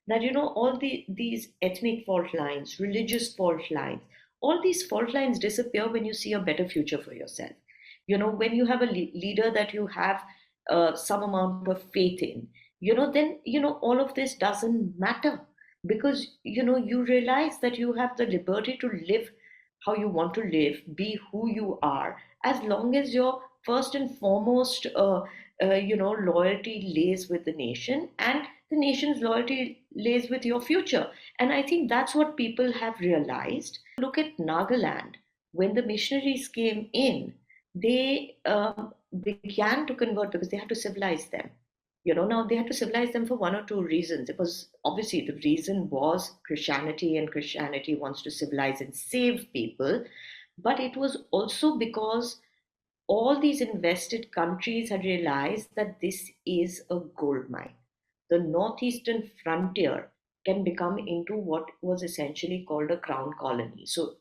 that, all these ethnic fault lines, religious fault lines, all these fault lines disappear when you see a better future for yourself. When you have a leader that you have some amount of faith in, then, all of this doesn't matter, because, you realize that you have the liberty to live how you want to live, be who you are, as long as your first and foremost, loyalty lays with the nation, and the nation's loyalty lays with your future. And I think that's what people have realized. Look at Nagaland. When the missionaries came in, they began to convert because they had to civilize them. Now they had to civilize them for one or two reasons. It was obviously, the reason was Christianity, and Christianity wants to civilize and save people. But it was also because all these invested countries had realized that this is a gold mine. The northeastern frontier can become into what was essentially called a crown colony. So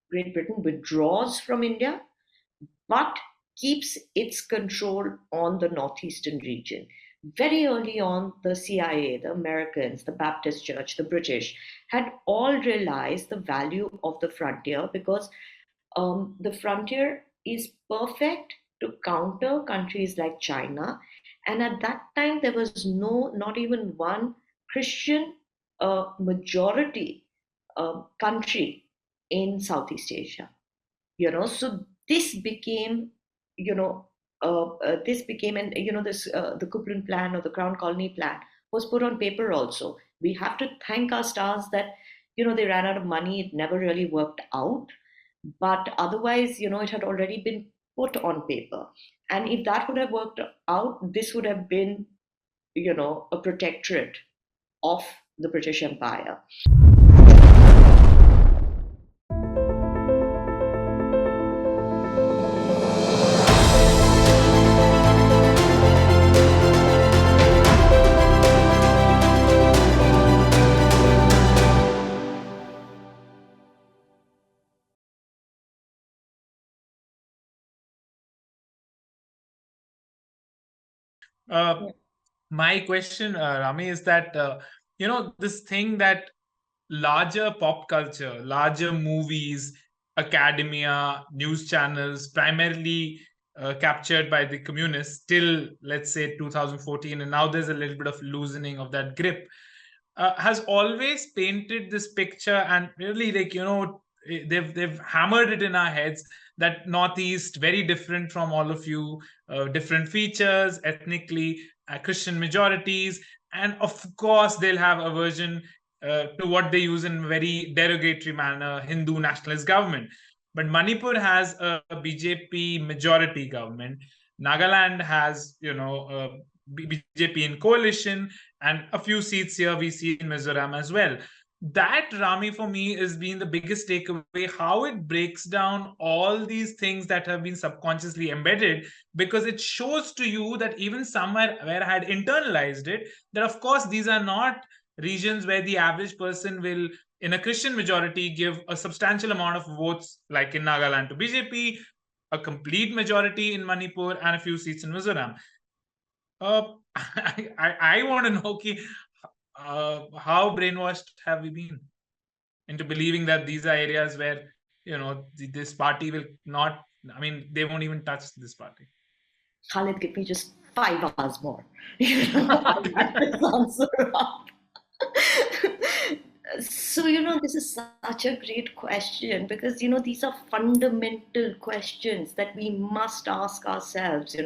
Great Britain withdraws from India, but keeps its control on the northeastern region. Very early on, the CIA, the Americans, the Baptist Church, the British had all realized the value of the frontier, because the frontier is perfect to counter countries like China. And at that time, there was not even one Christian majority country in Southeast Asia. So this became, you know, and this the Kuplan plan, or the Crown Colony plan, was put on paper also. We have to thank our stars that, they ran out of money. It never really worked out, but otherwise, it had already been put on paper. And if that would have worked out, this would have been, a protectorate of the British Empire. Uh, my question, Rami, is that this thing that larger pop culture, larger movies, academia, news channels, primarily captured by the communists till, let's say, 2014, and now there's a little bit of loosening of that grip, has always painted this picture, and really, like, they've hammered it in our heads that Northeast very different from all of you, different features ethnically, Christian majorities, and of course they'll have aversion to what they use in very derogatory manner, Hindu nationalist government. But Manipur has a BJP majority government. Nagaland has, BJP in coalition, and a few seats here we see in Mizoram as well. That, Rami, for me has been the biggest takeaway, how it breaks down all these things that have been subconsciously embedded, because it shows to you that even somewhere where I had internalized it, that of course these are not regions where the average person will, in a Christian majority, give a substantial amount of votes, like in Nagaland to BJP, a complete majority in Manipur, and a few seats in Mizoram. I want to know how brainwashed have we been into believing that these are areas where, this party will not, I mean, they won't even touch this party. Khalid, give me just 5 hours more. I'll get this answer up. So, this is such a great question, because, these are fundamental questions that we must ask ourselves,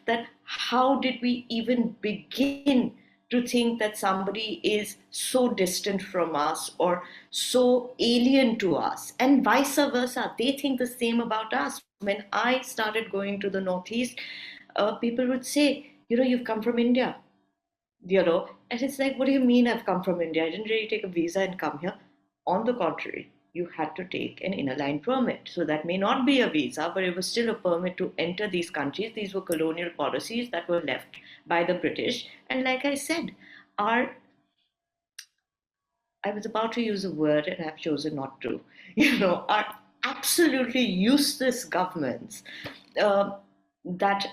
that how did we even begin to think that somebody is so distant from us or so alien to us, and vice versa. They think the same about us. When I started going to the Northeast, people would say, you've come from India, and it's like, what do you mean I've come from India? I didn't really take a visa and come here. On the contrary, you had to take an inner line permit. So that may not be a visa, but it was still a permit to enter these countries. These were colonial policies that were left by the British. And like I said, our I was about to use a word and I've chosen not to, are absolutely useless governments that,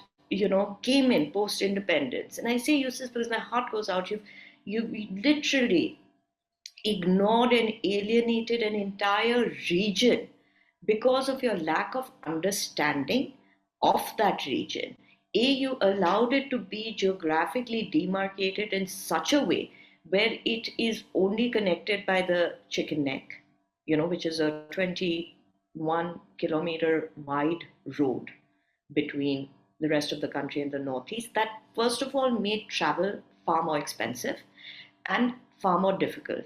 came in post independence. And I say useless because my heart goes out. You literally ignored and alienated an entire region because of your lack of understanding of that region. You allowed it to be geographically demarcated in such a way where it is only connected by the chicken neck, which is a 21-kilometer wide road between the rest of the country and the Northeast. That, first of all, made travel far more expensive and far more difficult.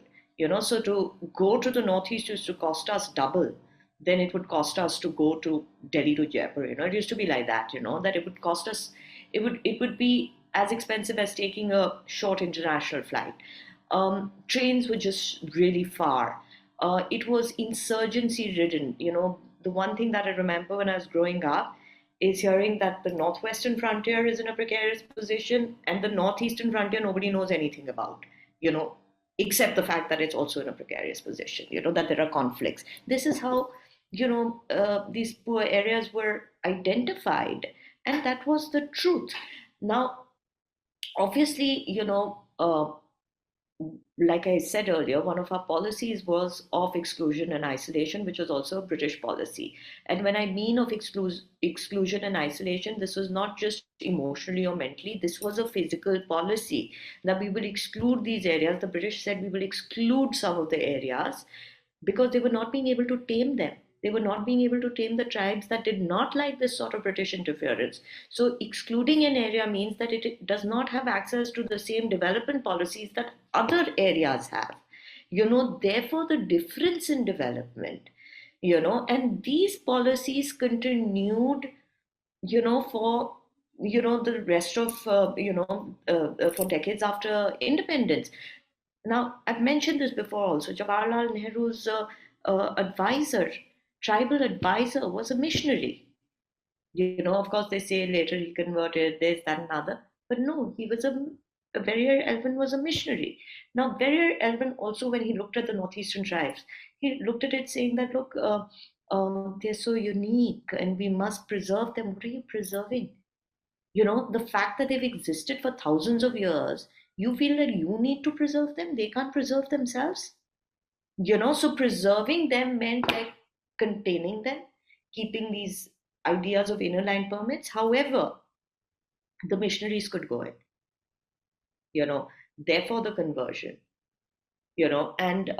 So to go to the Northeast used to cost us double than it would cost us to go to Delhi to Jaipur. It used to be like that. That it would cost us, it would be as expensive as taking a short international flight. Trains were just really far. It was insurgency ridden. The one thing that I remember when I was growing up is hearing that the northwestern frontier is in a precarious position and the northeastern frontier nobody knows anything about, you know, except the fact that it's also in a precarious position, that there are conflicts. This is how, these poor areas were identified, and that was the truth. Now, obviously, like I said earlier, one of our policies was of exclusion and isolation, which was also a British policy. And when I mean of exclusion and isolation, this was not just emotionally or mentally, this was a physical policy that we will exclude these areas. The British said we will exclude some of the areas because they were not being able to tame them. They were not being able to tame the tribes that did not like this sort of British interference. So, excluding an area means that it does not have access to the same development policies that other areas have. Therefore, the difference in development, and these policies continued, for the rest of for decades after independence. Now, I've mentioned this before also. Jawaharlal Nehru's advisor, tribal advisor, was a missionary. Of course, they say later he converted this, that, and other. But no, he was Barrier Elvin was a missionary. Now, Barrier Elvin also, when he looked at the northeastern tribes, he looked at it saying that, look, they're so unique and we must preserve them. What are you preserving? The fact that they've existed for thousands of years, you feel that you need to preserve them. They can't preserve themselves. So preserving them meant like containing them, keeping these ideas of inner line permits. However, the missionaries could go in, therefore the conversion, and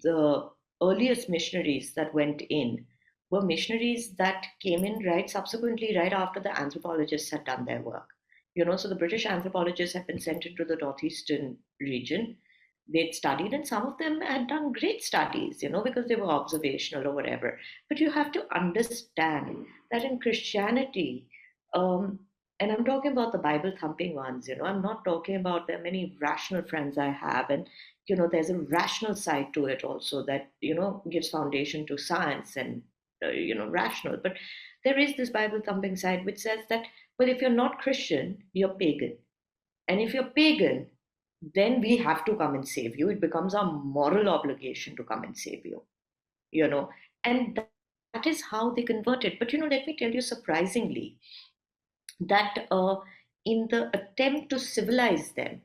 the earliest missionaries that went in were missionaries that came in right subsequently, right after the anthropologists had done their work. So the British anthropologists had been sent into the northeastern region. They'd studied, and some of them had done great studies, because they were observational or whatever. But you have to understand that in Christianity, um, and I'm talking about the Bible thumping ones, I'm not talking about the many rational friends I have. And, there's a rational side to it also that, gives foundation to science and, rational. But there is this Bible thumping side which says that, well, if you're not Christian, you're pagan. And if you're pagan, then we have to come and save you. It becomes our moral obligation to come and save you, you know. And that is how they converted. But, let me tell you surprisingly, that in the attempt to civilize them,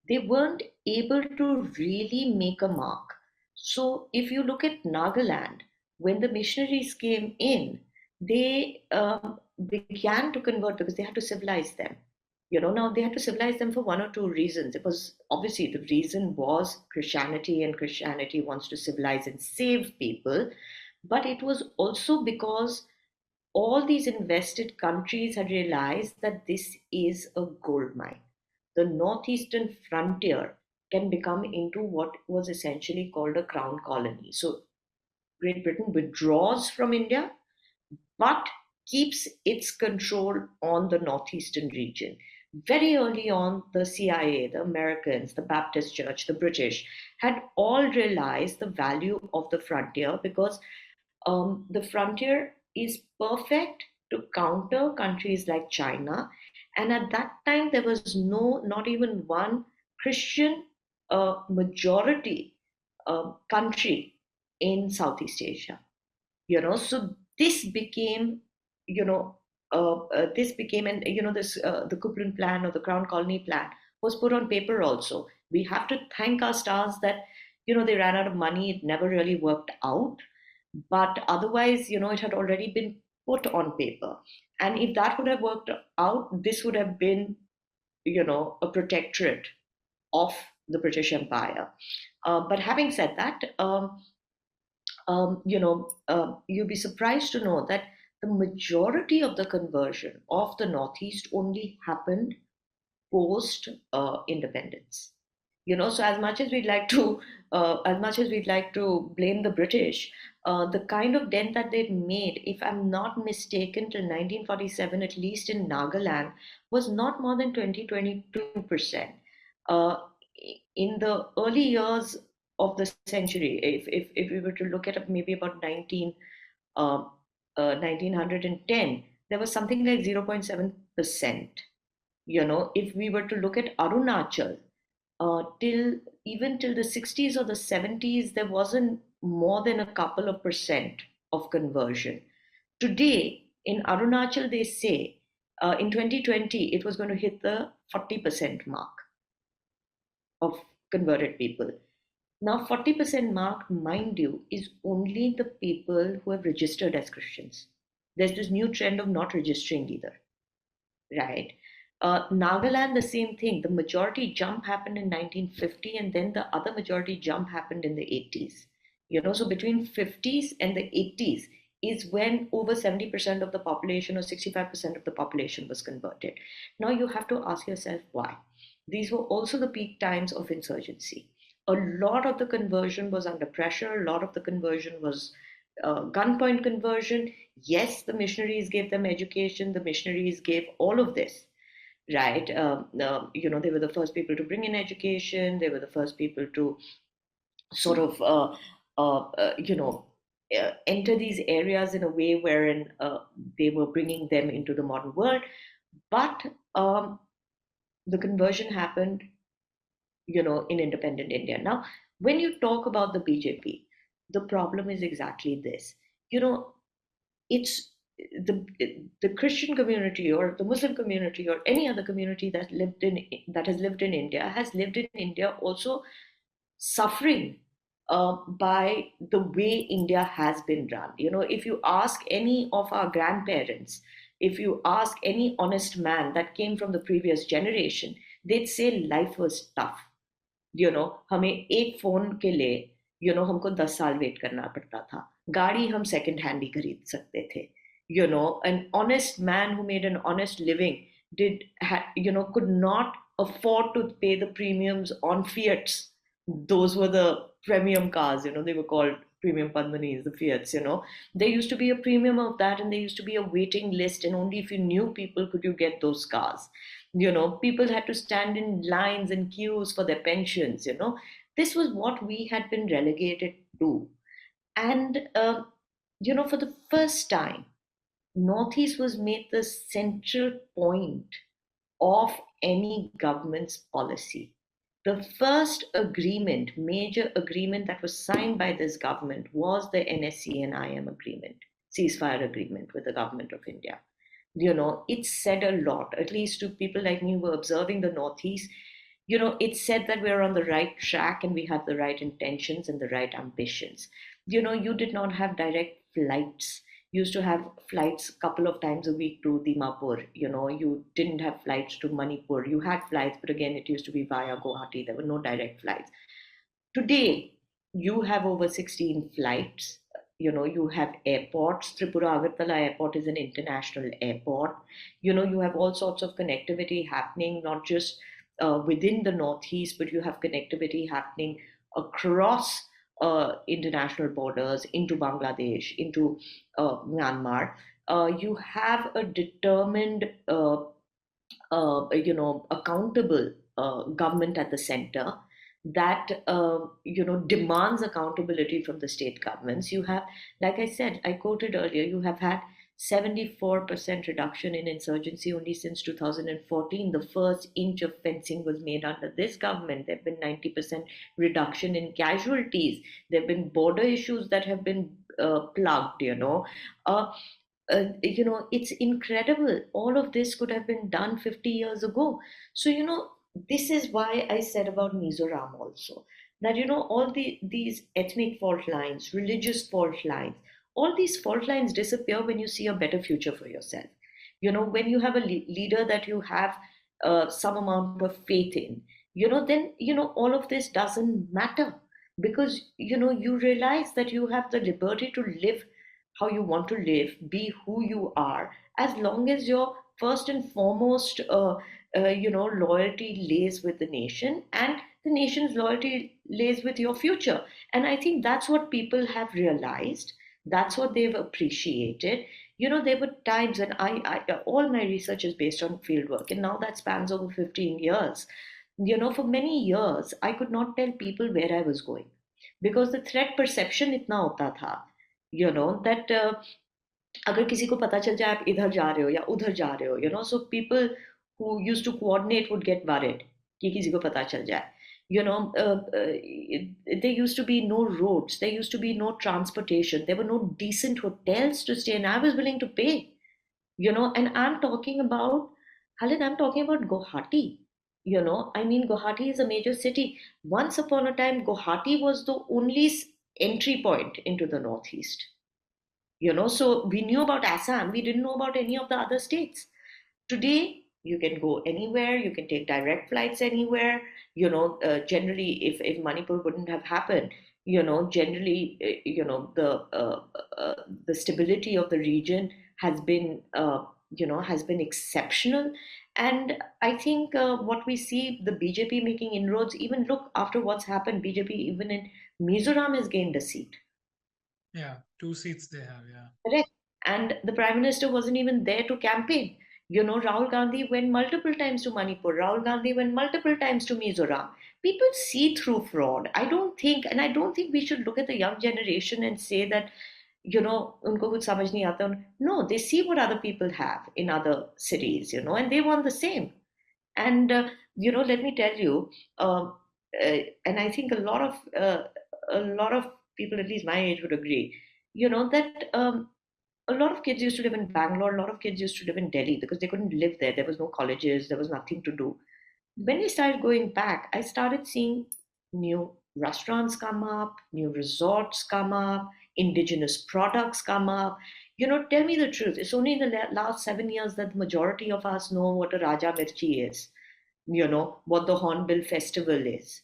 they weren't able to really make a mark. So, if you look at Nagaland, when the missionaries came in, they began to convert because they had to civilize them. Now they had to civilize them for one or two reasons. It was obviously the reason was Christianity, and Christianity wants to civilize and save people. But it was also because all these invested countries had realized that this is a gold mine. The northeastern frontier can become into what was essentially called a crown colony. So Great Britain withdraws from India but keeps its control on the northeastern region. Very early on, the CIA, the Americans, the Baptist Church, the British had all realized the value of the frontier because the frontier is perfect to counter countries like China. And at that time, there was not even one Christian majority country in Southeast Asia. So this became, this became, and this the Kuprin plan or the Crown Colony plan was put on paper also. We have to thank our stars that, they ran out of money. It never really worked out. But otherwise, it had already been put on paper. And if that would have worked out, this would have been, a protectorate of the British Empire. But having said that, you'll be surprised to know that the majority of the conversion of the Northeast only happened post independence. So as much as we'd like to blame the British, the kind of dent that they'd made, if I'm not mistaken, till 1947, at least in Nagaland, was not more than 22%. Uh, in the early years of the century, if we were to look at maybe about uh, 1910, there was something like 0.7%. If we were to look at Arunachal, till the 60s or the 70s, there wasn't more than a couple of percent of conversion. Today, in Arunachal, they say in 2020 it was going to hit the 40% mark of converted people. Now, 40% mark, mind you, is only the people who have registered as Christians. There's this new trend of not registering either, right? Nagaland, the same thing. The majority jump happened in 1950, and then the other majority jump happened in the 80s. So between 50s and the 80s is when over 70% of the population or 65% of the population was converted. Now you have to ask yourself why. These were also the peak times of insurgency. A lot of the conversion was under pressure. A lot of the conversion was gunpoint conversion. Yes, the missionaries gave them education. The missionaries gave all of this, right? They were the first people to bring in education. They were the first people to sort of, enter these areas in a way wherein they were bringing them into the modern world. But the conversion happened, in independent India. Now, when you talk about the BJP, the problem is exactly this. It's the the Christian community or the Muslim community or any other community that has lived in India has lived in India also suffering by the way India has been run. If you ask any of our grandparents, if you ask any honest man that came from the previous generation, they'd say life was tough. हमें एक phone के लिए हमको 10 साल wait करना पड़ता था. गाड़ी हम सेकंड हैंड ही खरीद सकते थे. An honest man who made an honest living could not afford to pay the premiums on Fiats. Those were the premium cars. They were called premium Padmanis, the Fiats. There used to be a premium of that, and there used to be a waiting list, and only if you knew people could you get those cars. People had to stand in lines and queues for their pensions. This was what we had been relegated to. And for the first time, Northeast was made the central point of any government's policy. The first agreement, major agreement that was signed by this government was the NSC and IM agreement, ceasefire agreement with the government of India. It said a lot, at least to people like me who were observing the Northeast. It said that we're on the right track and we have the right intentions and the right ambitions. You did not have direct flights. You used to have flights a couple of times a week to Dimapur. You didn't have flights to Manipur. You had flights, but again, it used to be via Guwahati. There were no direct flights. Today, you have over 16 flights. You have airports. Tripura Agartala Airport is an international airport. You have all sorts of connectivity happening, not just within the Northeast, but you have connectivity happening across international borders into Bangladesh, into Myanmar. You have a determined, accountable government at the center that demands accountability from the state governments. You have, like I said, I quoted earlier, you have had 74% reduction in insurgency only since 2014. The first inch of fencing was made under this government. There have been 90% reduction in casualties. There have been border issues that have been plugged. It's incredible. All of this could have been done 50 years ago. So, this is why I said about Mizoram also that all these ethnic fault lines, religious fault lines, all these fault lines disappear when you see a better future for yourself. When you have a leader that you have some amount of faith in, then all of this doesn't matter because you realize that you have the liberty to live how you want to live, be who you are, as long as your first and foremost loyalty lays with the nation and the nation's loyalty lays with your future. And I think that's what people have realized. That's what they've appreciated. There were times when all my research is based on fieldwork, and now that spans over 15 years. For many years, I could not tell people where I was going because the threat perception itna hota tha, that अगर किसी को पता चल जाए आप इधर जा रहे हो या उधर जा रहे हो so people who used to coordinate would get worried कि किसी को पता चल जाए there used to be no roads, there used to be no transportation, there were no decent hotels to stay, and I was willing to pay, and I'm talking about, Khalid, I'm talking about Guwahati. I mean, Guwahati is a major city. Once upon a time, Guwahati was the only entry point into the northeast. So we knew about Assam, we didn't know about any of the other states. Today, you can go anywhere, you can take direct flights anywhere. Generally, if Manipur wouldn't have happened, generally, the stability of the region has been, has been exceptional. And I think what we see the BJP making inroads, even look after what's happened, BJP even in Mizoram has gained a seat. Yeah, 2 seats they have, yeah. Correct. And the Prime Minister wasn't even there to campaign. Rahul Gandhi went multiple times to Manipur. Rahul Gandhi went multiple times to Mizoram. People see through fraud. I don't think we should look at the young generation and say that, unko kuch samajh nahi aata. No, they see what other people have in other cities, and they want the same. And, let me tell you, and I think a lot of people, at least my age, would agree, that a lot of kids used to live in Bangalore, a lot of kids used to live in Delhi because they couldn't live there. There was no colleges, there was nothing to do. When I started going back, I started seeing new restaurants come up, new resorts come up, indigenous products come up. Tell me the truth. It's only in the last 7 years that the majority of us know what a Raja Mirchi is, what the Hornbill Festival is.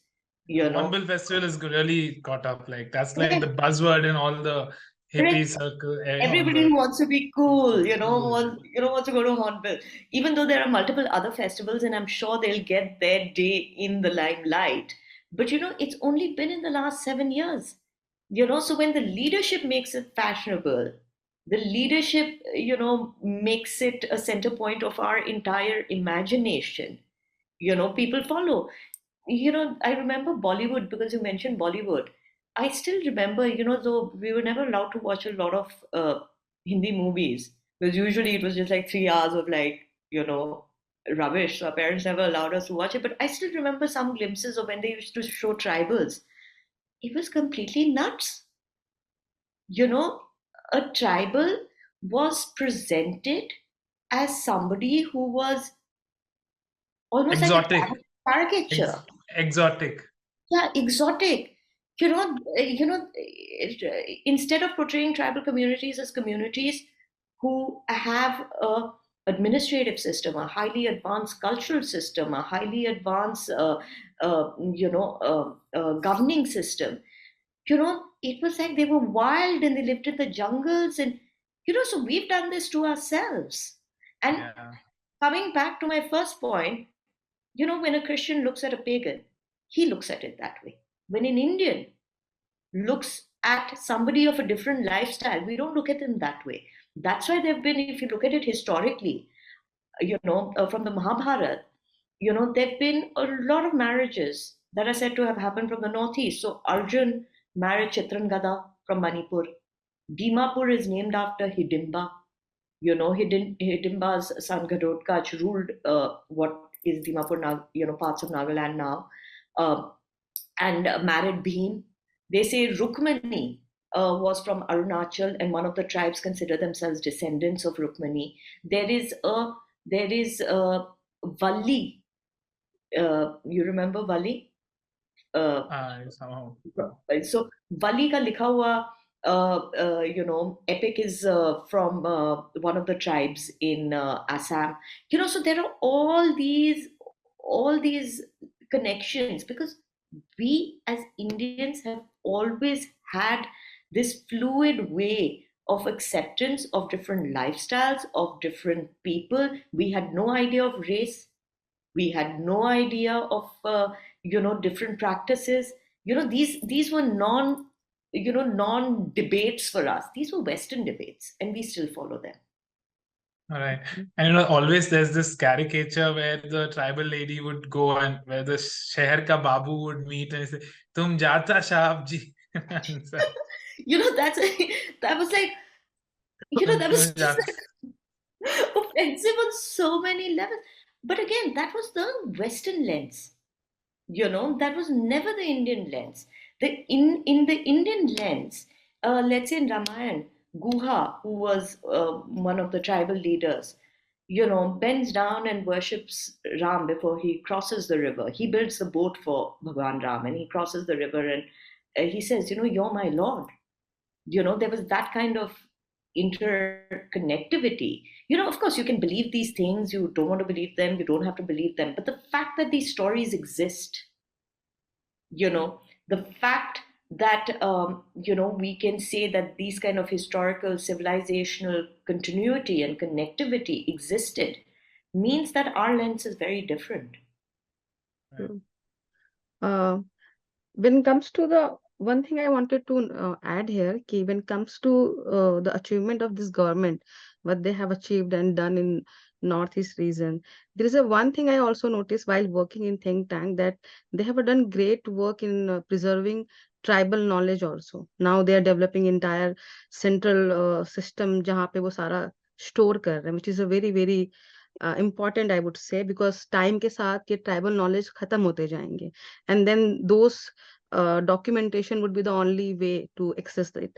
Hornbill Festival is really caught up. Like that's like the buzzword in all the hippie circle. Everybody wants to be cool, wants to go to Hornbill. Even though there are multiple other festivals, and I'm sure they'll get their day in the limelight. But it's only been in the last 7 years. So when the leadership makes it fashionable, the leadership, makes it a center point of our entire imagination. People follow. I remember Bollywood because you mentioned Bollywood. I still remember, though we were never allowed to watch a lot of Hindi movies because usually it was just like 3 hours of like, rubbish. So our parents never allowed us to watch it. But I still remember some glimpses of when they used to show tribals. It was completely nuts. A tribal was presented as somebody who was almost exotic. like a caricature. Exotic. Yeah, exotic. Instead of portraying tribal communities as communities who have a administrative system, a highly advanced cultural system, a highly advanced, governing system, it was like they were wild and they lived in the jungles, and so we've done this to ourselves. And coming back to my first point, when a Christian looks at a pagan, he looks at it that way. When an Indian looks at somebody of a different lifestyle, we don't look at them that way. That's why there have been, if you look at it historically, from the Mahabharata, there have been a lot of marriages that are said to have happened from the northeast. So Arjun married Chitrangada from Manipur. Dimapur is named after Hidimba. Hidimba's son Ghadotkach ruled what is Dimapur, parts of Nagaland now, and married Bhim. They say Rukmani was from Arunachal, and one of the tribes consider themselves descendants of Rukmani. There is a Valli You remember Vali? Uh, Somehow. so Vali ka likha hua, epic is from one of the tribes in Assam. So there are all these connections because we as Indians have always had this fluid way of acceptance of different lifestyles, of different people. We had no idea of race. We had no idea of different practices. These were non debates for us. These were Western debates, and we still follow them. All right. And always there's this caricature where the tribal lady would go and where the Sheher ka Babu would meet and say, Tum jata Shahab ji. And so, That's that was like, that was "Tum just jata." like offensive on so many levels. But again, that was the Western lens. That was never the Indian lens. In the Indian lens, let's say in Ramayana, Guha, who was one of the tribal leaders, bends down and worships Ram before he crosses the river. He builds the boat for Bhagwan Ram, and he crosses the river, and he says, "You're my Lord." There was that kind of interconnectivity. Of course, you can believe these things, you don't want to believe them, you don't have to believe them, but the fact that these stories exist, the fact that we can say that these kind of historical civilizational continuity and connectivity existed means that our lens is very different. True. Uh, when it comes to the one thing I wanted to add here, ki when it comes to the achievement of this government, what they have achieved and done in Northeast region, there is a one thing I also noticed while working in think tank that they have done great work in preserving tribal knowledge also. Now they are developing entire central system जहाँ पे वो सारा store कर रहे हैं, which is a very very important I would say because time के साथ ये tribal knowledge खत्म होते जाएंगे and then those documentation would be the only way to access it.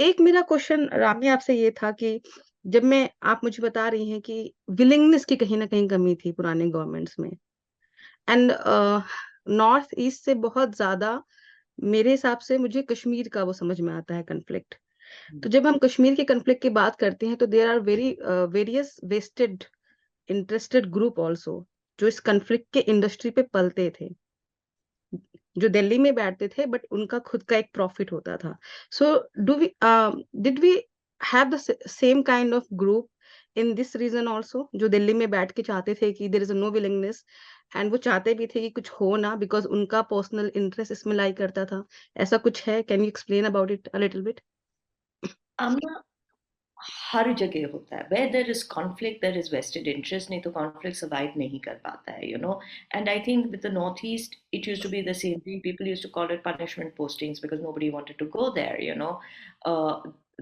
एक मेरा क्वेश्चन रामी आपसे ये था कि जब मैं आप मुझे बता रही हैं कि विलिंगनेस की कहीं ना कहीं कमी थी पुराने गवर्नमेंट्स में एंड नॉर्थ ईस्ट से बहुत ज्यादा मेरे हिसाब से मुझे कश्मीर का वो समझ में आता है कन्फ्लिक्ट तो जब हम कश्मीर के कन्फ्लिक्ट की बात करते हैं तो there are various vested interested group also जो इस कन्फ्लिक्ट के इंडस्ट्री पे पलते थे जो दिल्ली में बैठते थे बट उनका खुद का एक प्रॉफिट होता था so do we did we have the same kind of group in this region also जो दिल्ली में बैठ के चाहते थे कि there is no willingness and वो चाहते भी थे कि कुछ हो ना बिकॉज उनका पर्सनल इंटरेस्ट इसमें लाई करता था ऐसा कुछ है can you explain about it a little bit आमना हर जगह होता है where there is conflict there is vested interest नहीं तो conflict survive नहीं कर पाता है and I think with the northeast it used to be the same thing. People used to call it punishment postings because nobody wanted to go there.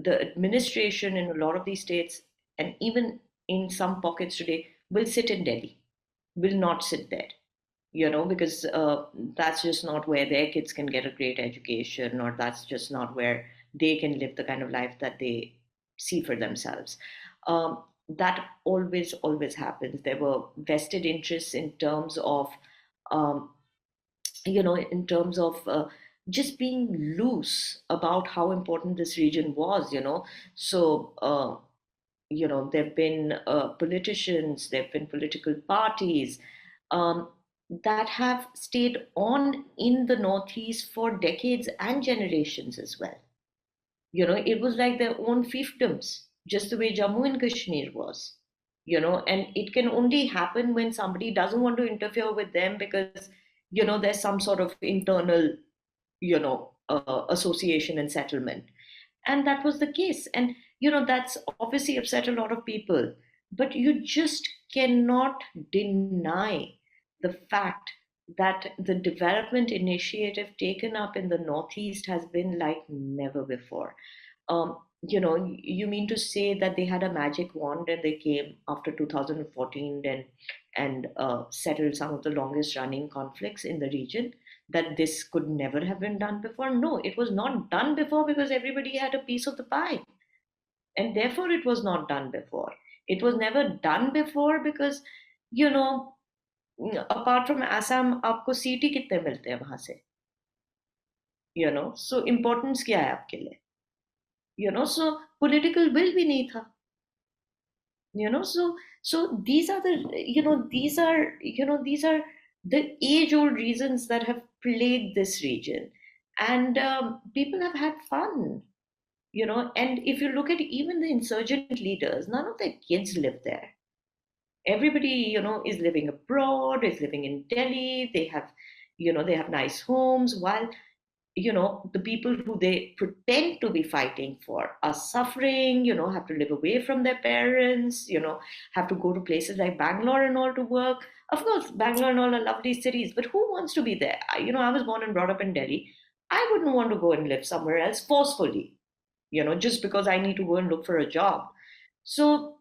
The administration in a lot of these states and even in some pockets today will sit in Delhi, will not sit there, because that's just not where their kids can get a great education, or that's just not where they can live the kind of life that they see for themselves. That always happens. There were vested interests um, in terms of just being loose about how important this region was. So. There have been politicians, there have been political parties um, that have stayed on in the Northeast for decades and generations as well. It was like their own fiefdoms, just the way Jammu and Kashmir was. And it can only happen when somebody doesn't want to interfere with them because, there's some sort of internal, association and settlement. And that was the case. And, that's obviously upset a lot of people. But you just cannot deny the fact that the development initiative taken up in the Northeast has been like never before. You mean to say that they had a magic wand and they came after 2014 and settled some of the longest running conflicts in the region? That this could never have been done before? No, it was not done before because everybody had a piece of the pie. And therefore, it was not done before. It was never done before because, you know, apart from Assam, आपको seat ही कितने मिलते हैं वहां से? So importance क्या है आपके लिए? So political will भी नहीं था. So these are the age old reasons that have plagued this region, and people have had fun. And if you look at even the insurgent leaders, none of their kids live there. Everybody, is living abroad, is living in Delhi. They have nice homes, while the people who they pretend to be fighting for are suffering, have to live away from their parents, have to go to places like Bangalore and all to work. Of course, Bangalore and all are lovely cities, but who wants to be there? I was born and brought up in Delhi. I wouldn't want to go and live somewhere else forcefully, just because I need to go and look for a job. So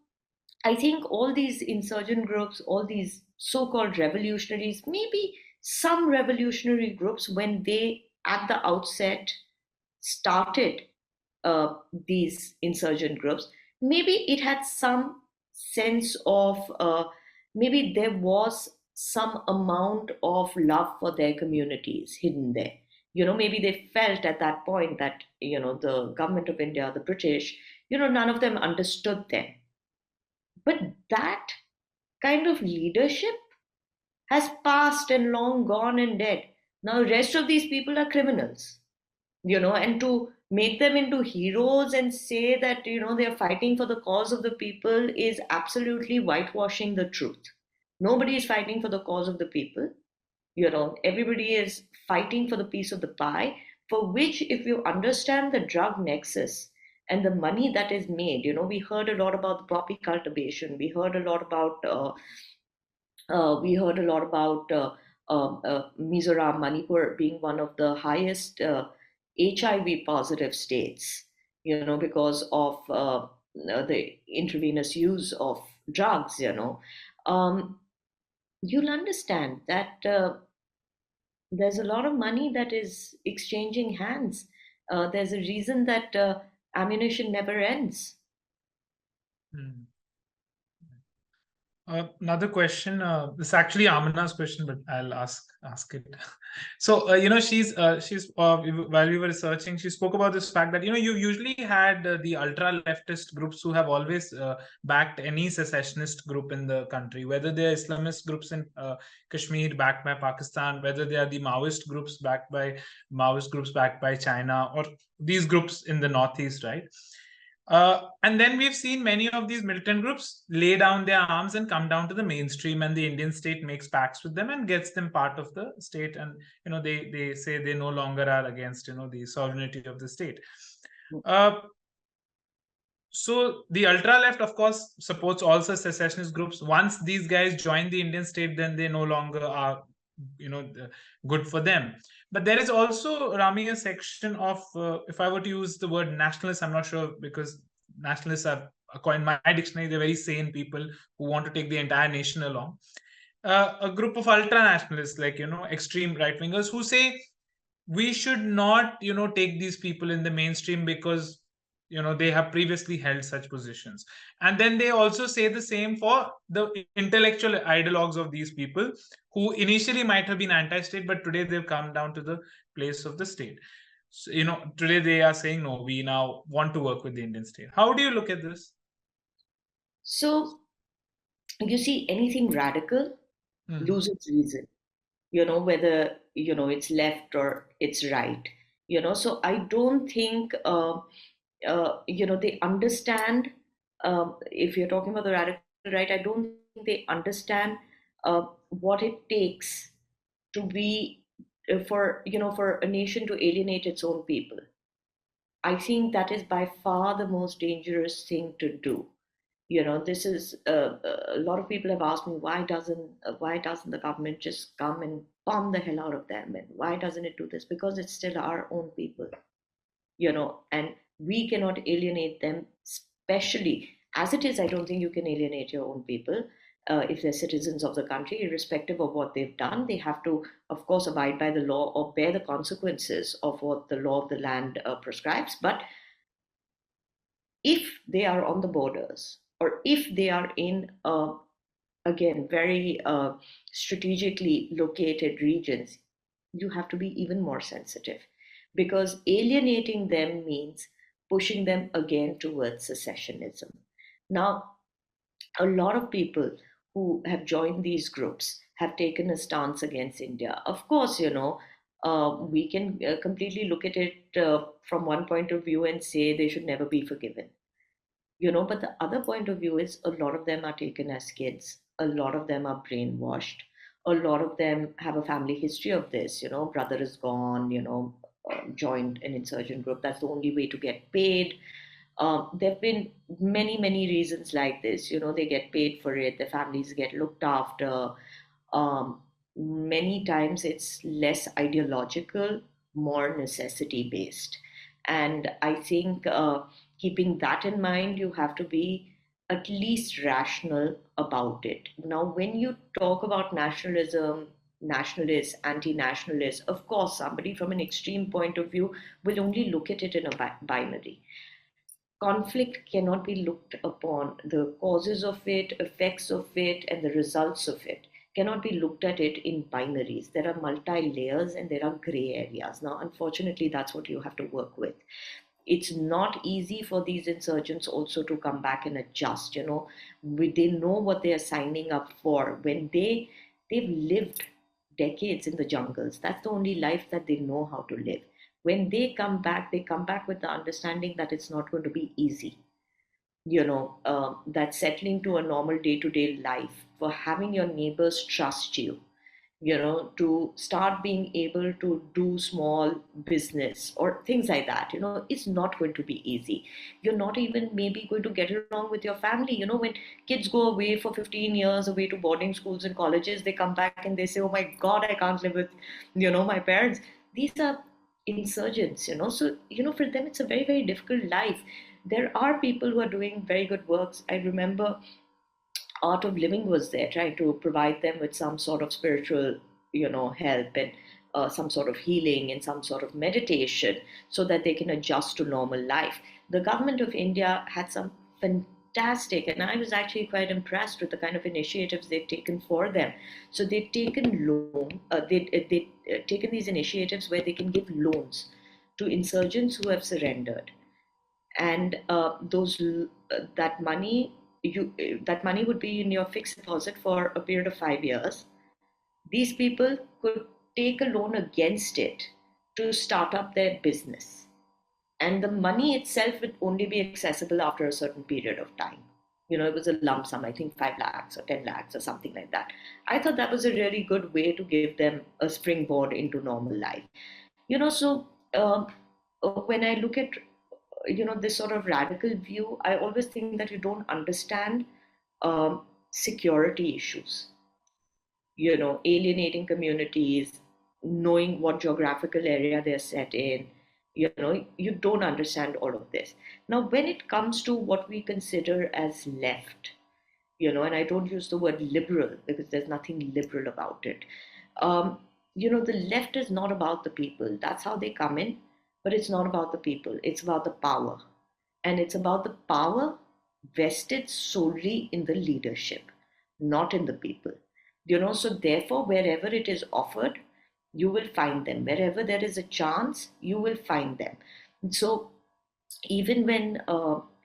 I think all these insurgent groups, all these so called revolutionaries, maybe some revolutionary groups, when they at the outset started these insurgent groups, maybe it had some sense of, maybe there was some amount of love for their communities hidden there. Maybe they felt at that point that, the government of India, the British, none of them understood them. But that kind of leadership has passed and long gone and dead. Now, the rest of these people are criminals, and to make them into heroes and say that, they are fighting for the cause of the people is absolutely whitewashing the truth. Nobody is fighting for the cause of the people. Everybody is fighting for the piece of the pie, for which, if you understand the drug nexus and the money that is made, we heard a lot about the poppy cultivation. We heard a lot about Mizoram, Manipur being one of the highest HIV positive states, because of the intravenous use of drugs. You'll understand that there's a lot of money that is exchanging hands. There's a reason that ammunition never ends. Hmm. Another question. This is actually Amana's question, but I'll ask it. So she's while we were researching, she spoke about this fact that you usually had the ultra leftist groups who have always backed any secessionist group in the country, whether they are Islamist groups in Kashmir backed by Pakistan, whether they are the Maoist groups backed by China, or these groups in the Northeast, right? And then we've seen many of these militant groups lay down their arms and come down to the mainstream, and the Indian state makes pacts with them and gets them part of the state. And they say they no longer are against the sovereignty of the state. So the ultra left, of course, supports all such secessionist groups. Once these guys join the Indian state, then they no longer are good for them. But there is also, Rami, a section of, if I were to use the word nationalists, I'm not sure, because nationalists are, according to my dictionary, they're very sane people who want to take the entire nation along. A group of ultra nationalists, like extreme right wingers, who say we should not take these people in the mainstream because they have previously held such positions. And then they also say the same for the intellectual ideologues of these people, who initially might have been anti-state, but today they've come down to the place of the state. So, today they are saying, no, we now want to work with the Indian state. How do you look at this? So you see, anything radical loses reason, whether it's left or it's right. So I don't think they understand. If you're talking about the radical right, I don't think they understand what it takes to be for a nation to alienate its own people. I think that is by far the most dangerous thing to do. This is a lot of people have asked me, why doesn't the government just come and bomb the hell out of them, and why doesn't it do this? Because it's still our own people, and we cannot alienate them. Especially as it is, I don't think you can alienate your own people. If they're citizens of the country, irrespective of what they've done, they have to, of course, abide by the law or bear the consequences of what the law of the land prescribes. But if they are on the borders, or if they are in again, very strategically located regions, you have to be even more sensitive, because alienating them means pushing them again towards secessionism. Now, a lot of people who have joined these groups have taken a stance against India. Of course, we can completely look at it from one point of view and say they should never be forgiven. But the other point of view is a lot of them are taken as kids. A lot of them are brainwashed. A lot of them have a family history of this. Brother is gone, joined an insurgent group. That's the only way to get paid. There have been many, many reasons like this. They get paid for it, their families get looked after. Um, Many times it's less ideological, more necessity based. And I think keeping that in mind, you have to be at least rational about it. Now, when you talk about nationalism, nationalists, anti nationalists, of course, somebody from an extreme point of view will only look at it in a binary. Conflict cannot be looked upon, the causes of it, effects of it, and the results of it cannot be looked at it in binaries. There are multi layers and there are gray areas. Now, unfortunately, that's what you have to work with. It's not easy for these insurgents also to come back and adjust. They know what they are signing up for. When they've lived decades in the jungles, that's the only life that they know how to live. When they come back with the understanding that it's not going to be easy. That settling to a normal day-to-day life, for having your neighbors trust you, to start being able to do small business or things like that, it's not going to be easy. You're not even maybe going to get along with your family. When kids go away for 15 years away to boarding schools and colleges, they come back and they say, oh my God, I can't live with, my parents. These are insurgents, so, for them, it's a very, very difficult life. There are people who are doing very good works. I remember Art of Living was there, trying to provide them with some sort of spiritual, help, and some sort of healing and some sort of meditation, so that they can adjust to normal life. The government of India had some fantastic, and I was actually quite impressed with the kind of initiatives they've taken for them. So they've taken taken these initiatives where they can give loans to insurgents who have surrendered, and that money would be in your fixed deposit for a period of 5 years. These people could take a loan against it to start up their business, and the money itself would only be accessible after a certain period of time. It was a lump sum, I think 5 lakhs or 10 lakhs or something like that. I thought that was a really good way to give them a springboard into normal life. So when I look at this sort of radical view, I always think that you don't understand security issues, alienating communities, knowing what geographical area they're set in. You don't understand all of this. Now, when it comes to what we consider as left, and I don't use the word liberal because there's nothing liberal about it. The left is not about the people. That's how they come in, but it's not about the people. It's about the power. And it's about the power vested solely in the leadership, not in the people. So therefore, wherever it is offered, you will find them. Wherever there is a chance, you will find them. So even when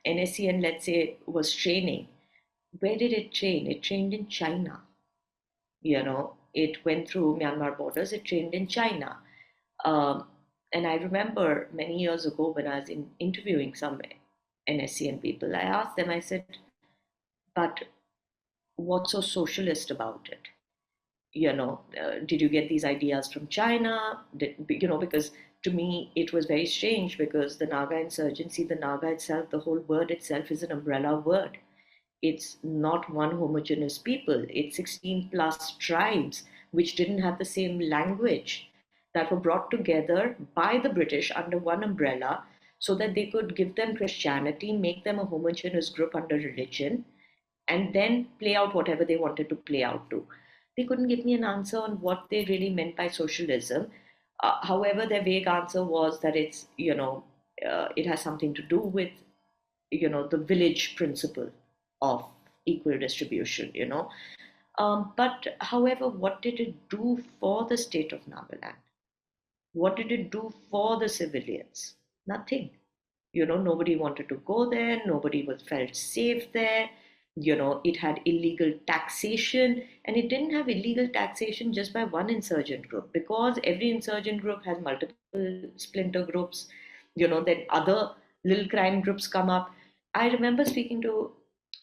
NSCN, let's say, was training, where did it train? It trained in China. It went through Myanmar borders, it trained in China. Um, and I remember many years ago when I was interviewing some NSCN people, I asked them, I said, but what's so socialist about it? Did you get these ideas from China? Because to me, it was very strange, because the Naga insurgency, the Naga itself, the whole word itself is an umbrella word. It's not one homogeneous people. It's 16 plus tribes which didn't have the same language, that were brought together by the British under one umbrella so that they could give them Christianity, make them a homogeneous group under religion, and then play out whatever they wanted to play out to. They couldn't give me an answer on what they really meant by socialism. However, their vague answer was that it has something to do with the village principle of equal distribution. But however, what did it do for the state of Nagaland? What did it do for the civilians? Nothing. Nobody wanted to go there, nobody was felt safe there. It had illegal taxation, and it didn't have illegal taxation just by one insurgent group, because every insurgent group has multiple splinter groups. Then other little crime groups come up. I remember speaking to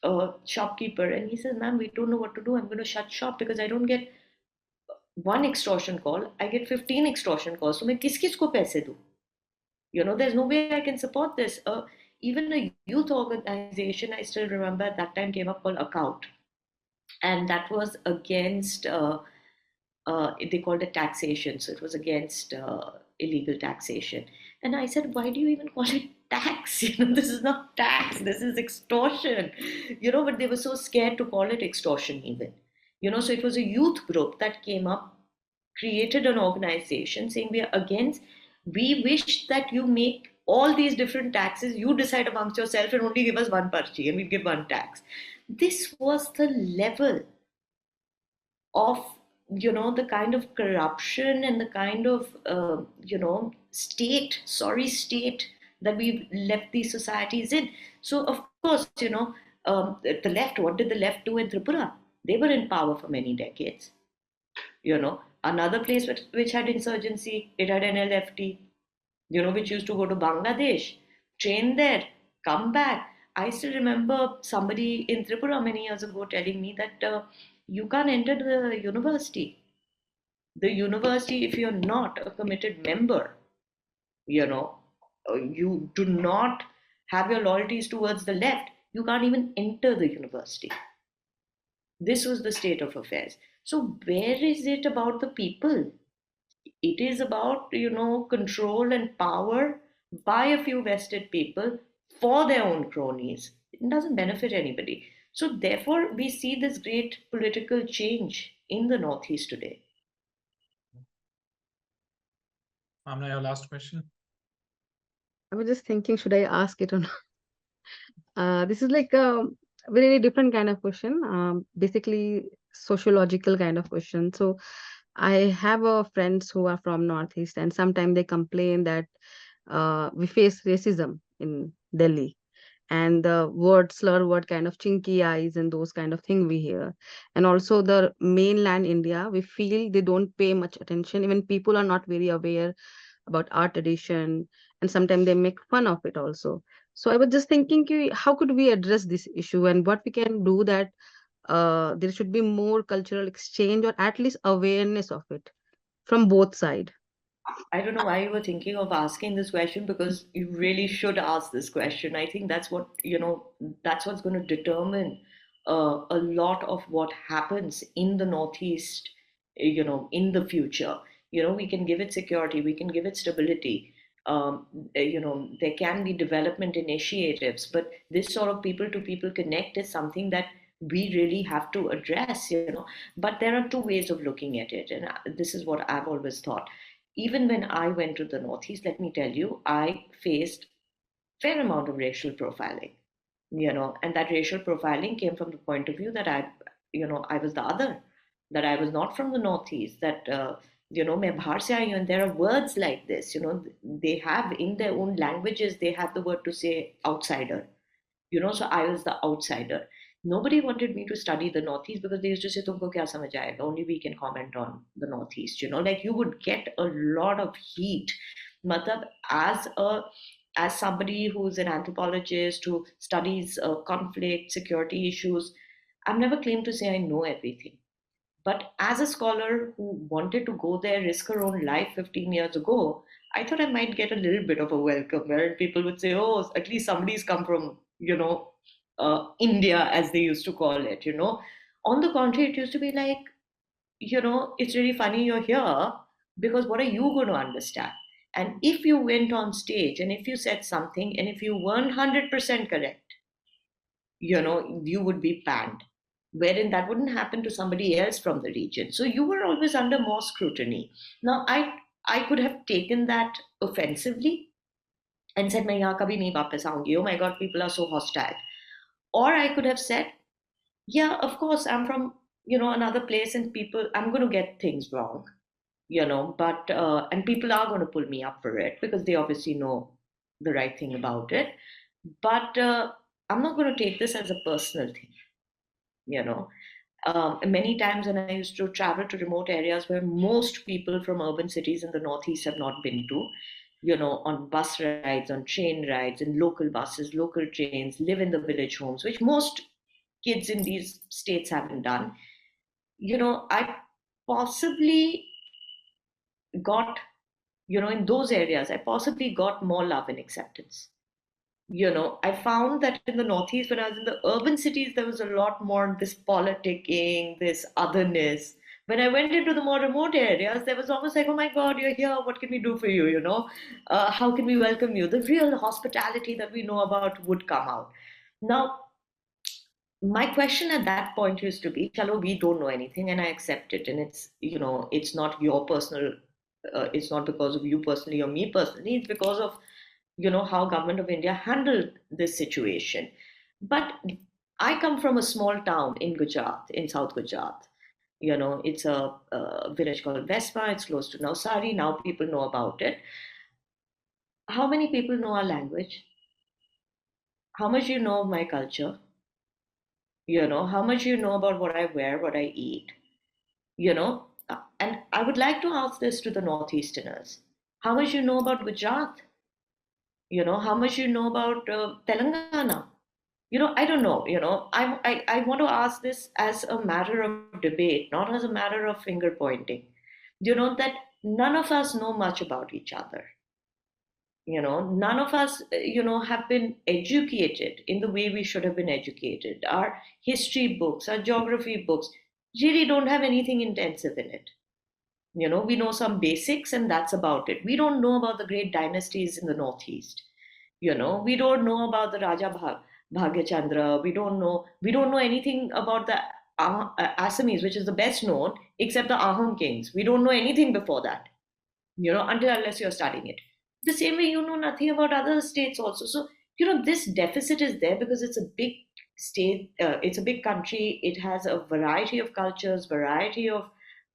a shopkeeper, and he says, "Ma'am, we don't know what to do. I'm going to shut shop because I don't get one extortion call, I get 15 extortion calls. So मैं किस किस को पैसे दूँ? There's no way I can support this. Even a youth organization, I still remember at that time, came up called Account. And that was against, they called it taxation. So it was against illegal taxation. And I said, why do you even call it tax? This is not tax, this is extortion. But they were so scared to call it extortion even. So it was a youth group that came up, created an organization saying we are against, we wish that you make all these different taxes, you decide amongst yourself and only give us one parchi and we give one tax. This was the level of the kind of corruption and the kind of state that we've left these societies in. So of course, the left, what did the left do in Tripura? They were in power for many decades. Another place which had insurgency, it had NLFT, which used to go to Bangladesh, train there, come back. I still remember somebody in Tripura many years ago telling me that you can't enter the university. The university, if you're not a committed member, you do not have your loyalties towards the left, you can't even enter the university. This was the state of affairs. So where is it about the people? It is about, control and power by a few vested people for their own cronies. It doesn't benefit anybody. So therefore, we see this great political change in the Northeast today. Amna, your last question. I was just thinking, should I ask it or not? This is like a very different kind of question, basically sociological kind of question. So I have friends who are from Northeast, and sometimes they complain that we face racism in Delhi, and the slur word kind of chinky eyes and those kind of thing we hear. And also the mainland India, we feel they don't pay much attention. Even people are not very aware about our tradition, and sometimes they make fun of it also. So I was just thinking, how could we address this issue, and what we can do that there should be more cultural exchange, or at least awareness of it from both sides. I don't know why you were thinking of asking this question, because you really should ask this question. I think that's what, that's what's going to determine a lot of what happens in the Northeast, in the future. We can give it security, we can give it stability. There can be development initiatives, but this sort of people to people connect is something that we really have to address. But there are two ways of looking at it, and this is what I've always thought. Even when I went to the Northeast, let me tell you, I faced fair amount of racial profiling, and that racial profiling came from the point of view that I was the other, that I was not from the Northeast, that, मैं बाहर से आई हूँ, and there are words like this, they have in their own languages, they have the word to say outsider, so I was the outsider. Nobody wanted me to study the Northeast because they used to say, Tumko kya samajh aayega? Only we can comment on the Northeast. Like you would get a lot of heat. Matlab, as somebody who's an anthropologist who studies conflict, security issues, I've never claimed to say I know everything. But as a scholar who wanted to go there, risk her own life 15 years ago, I thought I might get a little bit of a welcome where people would say, oh, at least somebody's come from, India, as they used to call it. On the contrary, it used to be like, it's really funny you're here because what are you going to understand? And if you went on stage and if you said something and if you weren't 100% correct, you would be banned. Wherein that wouldn't happen to somebody else from the region. So you were always under more scrutiny. Now, I could have taken that offensively and said, मैं यहाँ कभी नहीं वापस आऊंगी. Oh my God, people are so hostile. Or I could have said, yeah, of course, I'm from another place, and people, I'm going to get things wrong, but, and people are going to pull me up for it because they obviously know the right thing about it. But I'm not going to take this as a personal thing, you know. Many times when I used to travel to remote areas where most people from urban cities in the Northeast have not been to, on bus rides, on train rides, in local buses, local trains, live in the village homes, which most kids in these states haven't done, I possibly got, in those areas, I possibly got more love and acceptance. I found that in the Northeast, when I was in the urban cities, there was a lot more this politicking, this otherness. When I went into the more remote areas, there was almost like, oh my God, you're here. What can we do for you? How can we welcome you? The real hospitality that we know about would come out. Now, my question at that point used to be, chalo, we don't know anything, and I accept it. And it's not your personal, it's not because of you personally or me personally, it's because of, how government of India handled this situation. But I come from a small town in Gujarat, in South Gujarat. It's a village called Vespa. It's close to Navsari. Now people know about it. How many people know our language? How much you know of my culture? How much you know about what I wear, what I eat? And I would like to ask this to the Northeasterners. How much you know about Gujarat? How much you know about Telangana? I don't know. I want to ask this as a matter of debate, not as a matter of finger pointing. That none of us know much about each other. None of us, have been educated in the way we should have been educated. Our history books, our geography books really don't have anything intensive in it. We know some basics and that's about it. We don't know about the great dynasties in the Northeast. We don't know about the Bhagyachandra. We don't know anything about the Assamese, which is the best known, except the Ahom kings. We don't know anything before that, until unless you're studying it. The same way you know nothing about other states also. So, this deficit is there because it's a big state, it's a big country, it has a variety of cultures, variety of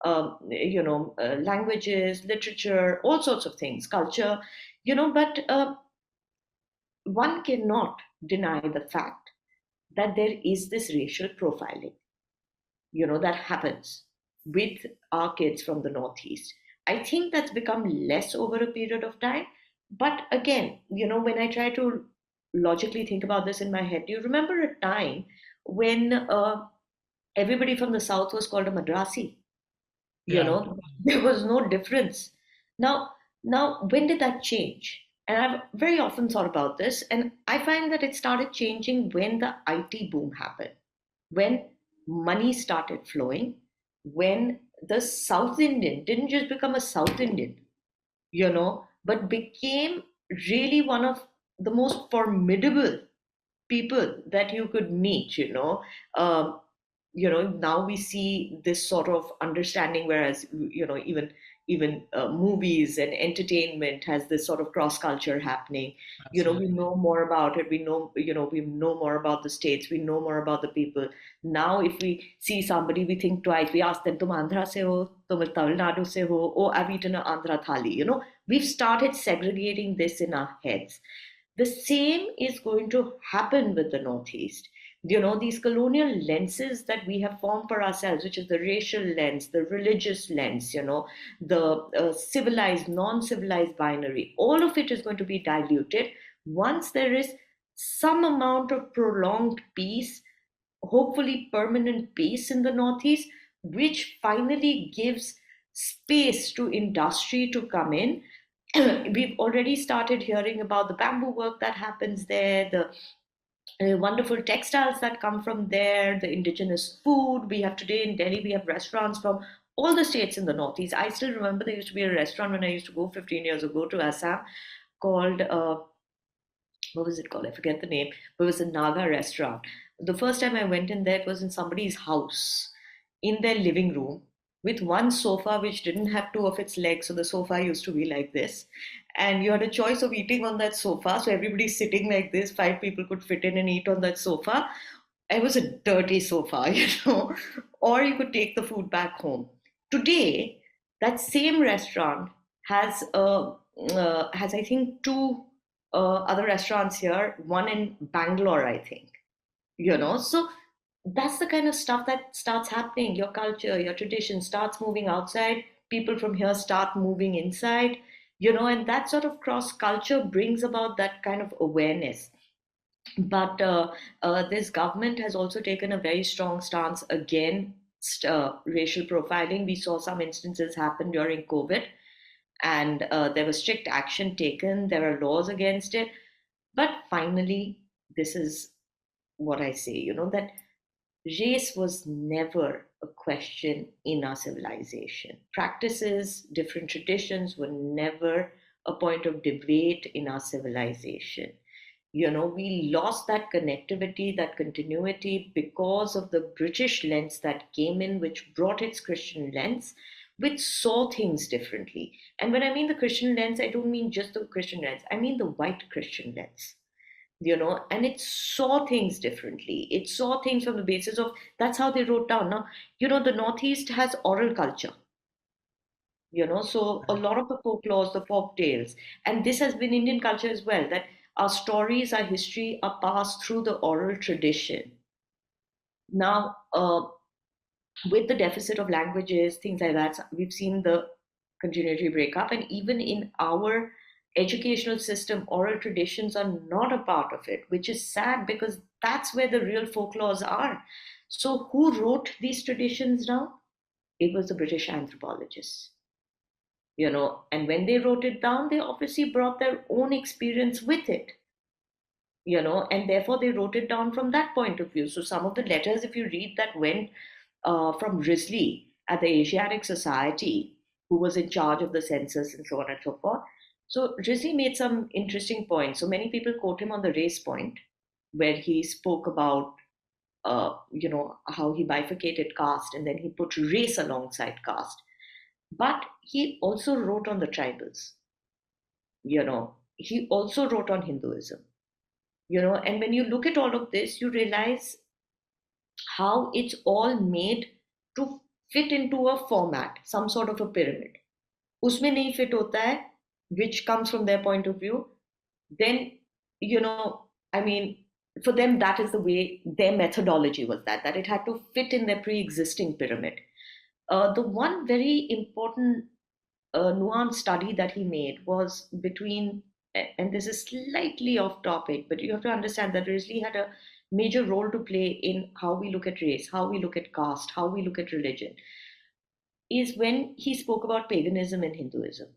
languages, literature, all sorts of things, culture, but one cannot deny the fact that there is this racial profiling, that happens with our kids from the Northeast. I think that's become less over a period of time. But again, when I try to logically think about this in my head, do you remember a time when everybody from the South was called a Madrasi? Yeah. There was no difference. Now, when did that change? And I've very often thought about this, and I find that it started changing when the IT boom happened, when money started flowing, when the South Indian didn't just become a South Indian, but became really one of the most formidable people that you could meet. Now we see this sort of understanding, whereas even movies and entertainment has this sort of cross culture happening. We Absolutely. know more about it. We know more about the states. We know more about the people. Now if we see somebody, we think twice. We ask them, tum Andhra se ho, tum Tamil Nadu se ho? Oh, I've eaten an Andhra thali. We've started segregating this in our heads. The same is going to happen with the Northeast. These colonial lenses that we have formed for ourselves, which is the racial lens, the religious lens, the civilized, non civilized binary, all of it is going to be diluted once there is some amount of prolonged peace, hopefully permanent peace in the Northeast, which finally gives space to industry to come in. We've already started hearing about the bamboo work that happens there, the wonderful textiles that come from there, the indigenous food. We have today in Delhi, we have restaurants from all the states in the Northeast. I still remember there used to be a restaurant when I used to go 15 years ago to Assam called, what was it called? I forget the name, but it was a Naga restaurant. The first time I went in there, it was in somebody's house, in their living room, with one sofa which didn't have two of its legs. So the sofa used to be like this. And you had a choice of eating on that sofa. So everybody's sitting like this. Five people could fit in and eat on that sofa. it was a dirty sofa, or you could take the food back home. Today, that same restaurant has has I think two other restaurants here, one in Bangalore, I think. So that's the kind of stuff that starts happening. Your culture, your tradition starts moving outside. People from here start moving inside, and that sort of cross culture brings about that kind of awareness. But this government has also taken a very strong stance against racial profiling. We saw some instances happen during COVID, and there was strict action taken. There are laws against it. But finally, this is what I say, that race was never a question in our civilization. Practices, different traditions were never a point of debate in our civilization. We lost that connectivity, that continuity because of the British lens that came in, which brought its Christian lens, which saw things differently. And when I mean the Christian lens, I don't mean just the Christian lens, I mean the white Christian lens. And it saw things differently. It saw things from the basis of that's how they wrote down. Now, the Northeast has oral culture, so a lot of the folklores, the folk tales, and this has been Indian culture as well, that our stories, our history are passed through the oral tradition. Now, with the deficit of languages, things like that, we've seen the continuity break up. And even in our educational system, oral traditions are not a part of it, which is sad because that's where the real folklores are. So, who wrote these traditions down? It was the British anthropologists. And when they wrote it down, they obviously brought their own experience with it, and therefore they wrote it down from that point of view. So some of the letters, if you read, that went from Risley at the Asiatic Society, who was in charge of the census and so on and so forth. So Risley made some interesting points. So many people quote him on the race point, where he spoke about how he bifurcated caste and then he put race alongside caste. But he also wrote on the tribals. He also wrote on Hinduism. And when you look at all of this, you realize how it's all made to fit into a format, some sort of a pyramid. Usme nahi fit hota hai, which comes from their point of view, then, I mean, for them, that is the way their methodology was, that it had to fit in their pre-existing pyramid. The one very important nuanced study that he made was between, and this is slightly off topic, but you have to understand that Risley had a major role to play in how we look at race, how we look at caste, how we look at religion, is when he spoke about paganism and Hinduism.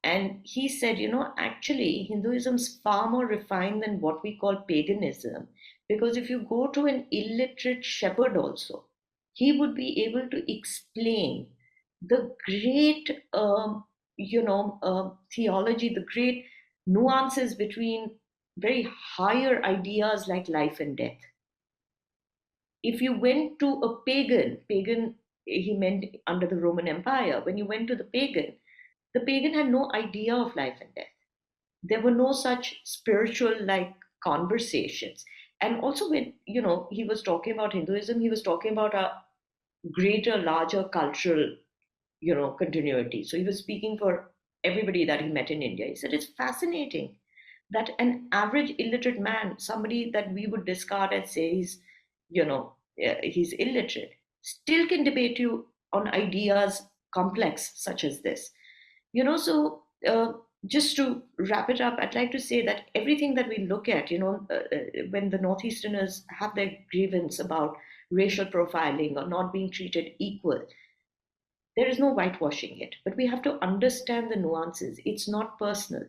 And he said, actually, Hinduism's far more refined than what we call paganism, because if you go to an illiterate shepherd also, he would be able to explain the great, theology, the great nuances between very higher ideas like life and death. If you went to a pagan, he meant under the Roman Empire, when you went to the pagan had no idea of life and death. There were no such spiritual like conversations. And also when, he was talking about Hinduism, he was talking about a greater, larger cultural, continuity. So he was speaking for everybody that he met in India. He said, it's fascinating that an average illiterate man, somebody that we would discard and say he's illiterate, still can debate you on ideas complex such as this. So just to wrap it up, I'd like to say that everything that we look at, when the Northeasterners have their grievance about racial profiling or not being treated equal, there is no whitewashing it, but we have to understand the nuances. It's not personal.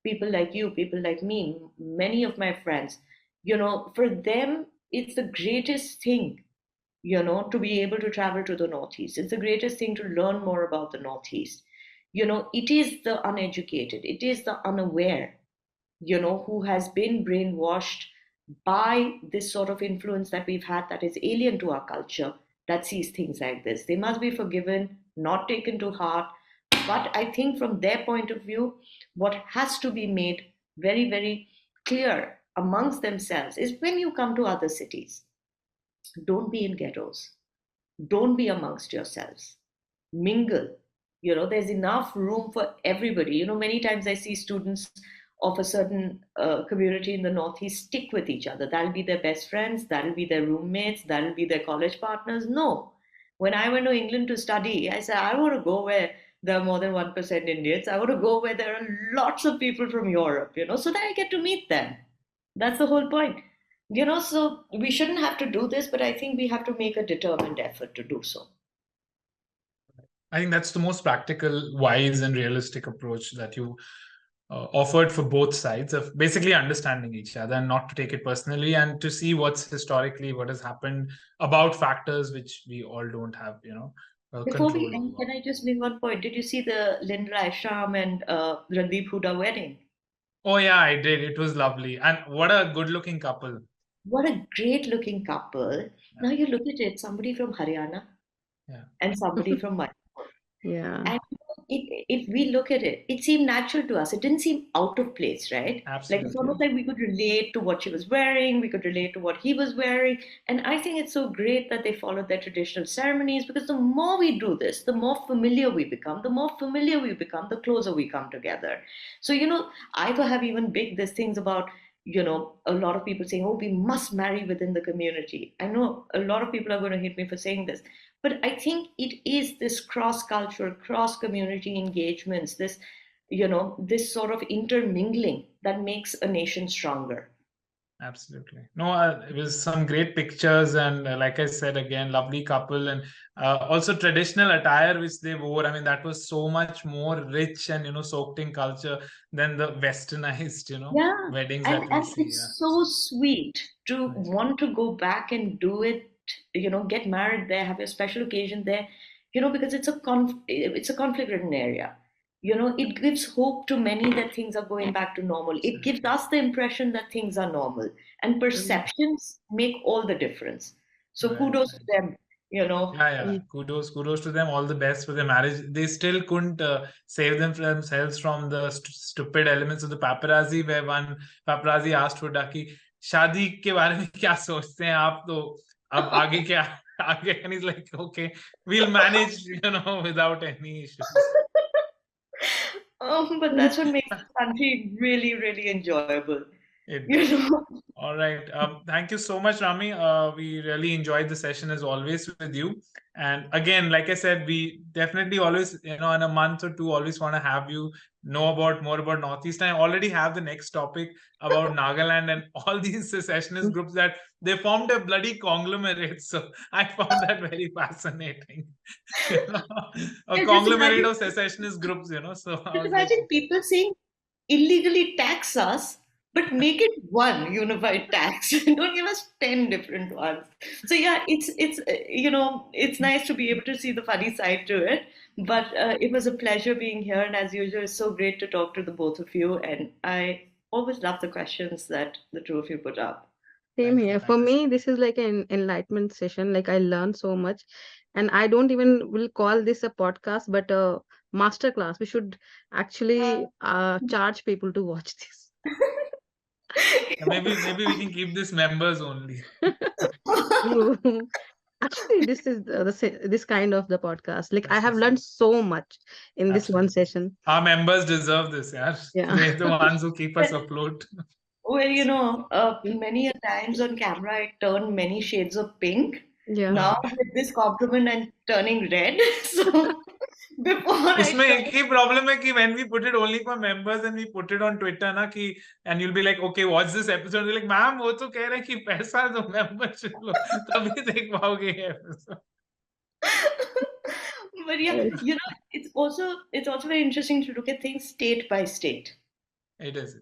People like you, people like me, many of my friends, for them, it's the greatest thing, to be able to travel to the Northeast. It's the greatest thing to learn more about the Northeast. It is the uneducated, it is the unaware, who has been brainwashed by this sort of influence that we've had that is alien to our culture, that sees things like this. They must be forgiven, not taken to heart. But I think from their point of view, what has to be made very, very clear amongst themselves is when you come to other cities, don't be in ghettos, don't be amongst yourselves, mingle. There's enough room for everybody. Many times I see students of a certain community in the northeast stick with each other. That'll be their best friends, that'll be their roommates, that'll be their college partners. No, when I went to England to study, I said I want to go where there are more than 1% Indians. I want to go where there are lots of people from Europe, so that I get to meet them. That's the whole point. So we shouldn't have to do this, but I think we have to make a determined effort to do so. I think that's the most practical, wise, and realistic approach that you offered for both sides, of basically understanding each other and not to take it personally, and to see what has happened about factors which we all don't have, Before we control end, over. can I just make one point? Did you see the Linda Isham and Randeep Huda wedding? Oh yeah, I did. It was lovely, and what a good-looking couple. What a great looking couple. Yeah. Now you look at it, somebody from Haryana, yeah, and somebody from Manipur. Yeah. And if we look at it, it seemed natural to us. It didn't seem out of place, right? Absolutely. Like it's almost like we could relate to what she was wearing, we could relate to what he was wearing. And I think it's so great that they followed their traditional ceremonies, because the more we do this, the more familiar we become. The more familiar we become, the closer we come together. So, I have even big these things about, a lot of people saying, oh, we must marry within the community. I know a lot of people are going to hate me for saying this, but I think it is this cross-cultural, cross-community engagements, this sort of intermingling that makes a nation stronger. Absolutely. No, it was some great pictures, and like I said, again, lovely couple, and also traditional attire which they wore. I mean, that was so much more rich and soaked in culture than the westernized, Yeah, weddings that we see. it's so sweet to want to go back and do it, get married there, have a special occasion there, because it's a conflict-ridden area. It gives hope to many that things are going back to normal. It gives us the impression that things are normal, and perceptions make all the difference. So kudos to them. Yeah. Kudos to them. All the best for their marriage. They still couldn't save themselves from the stupid elements of the paparazzi, where one paparazzi asked Huda कि शादी के बारे में क्या सोचते हैं आप, तो अब आगे क्या आगे, and he's like, okay, we'll manage, without any issues. But that's what makes this country really, really enjoyable. All right. Thank you so much, Rami. We really enjoyed the session as always with you. And again, like I said, we definitely always, in a month or two, always want to have you know more about Northeast. I already have the next topic about Nagaland and all these secessionist groups that they formed a bloody conglomerate. So I found that very fascinating. A conglomerate of secessionist groups, So imagine people saying illegally tax us, but make it one unified tax. Don't give us 10 different ones. So yeah, it's nice to be able to see the funny side to it. But it was a pleasure being here, and as usual, it's so great to talk to the both of you. And I always love the questions that the two of you put up. Same here. For me, this is like an enlightenment session. Like I learned so much, and I don't even will call this a podcast, but a master class. We should actually charge people to watch this. Maybe we can keep this members only. Actually, this is this kind of the podcast. Like I have learned so much in this one session. Our members deserve this, yeah. They're the ones who keep us afloat. Well, many a times on camera I turn many shades of pink. Yeah. Now with this compliment I'm turning red. So before उसमें एक ही problem है कि when we put it only for members and we put it on Twitter ना कि and you'll be like, okay, watch this episode. You're like, ma'am वो तो कह रहे हैं कि पैसा दो membership लो तभी देख पाओगे ये episode. But yeah, it's also very interesting to look at things state by state. It is.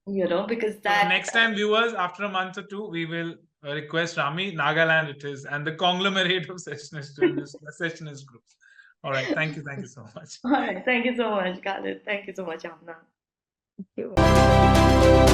Because that next time, viewers, after a month or two, we will request Rami. Nagaland it is, and the conglomerate of secessionist groups. All right, thank you so much. All right, thank you so much, Khalid. Thank you so much, Amna. Thank you.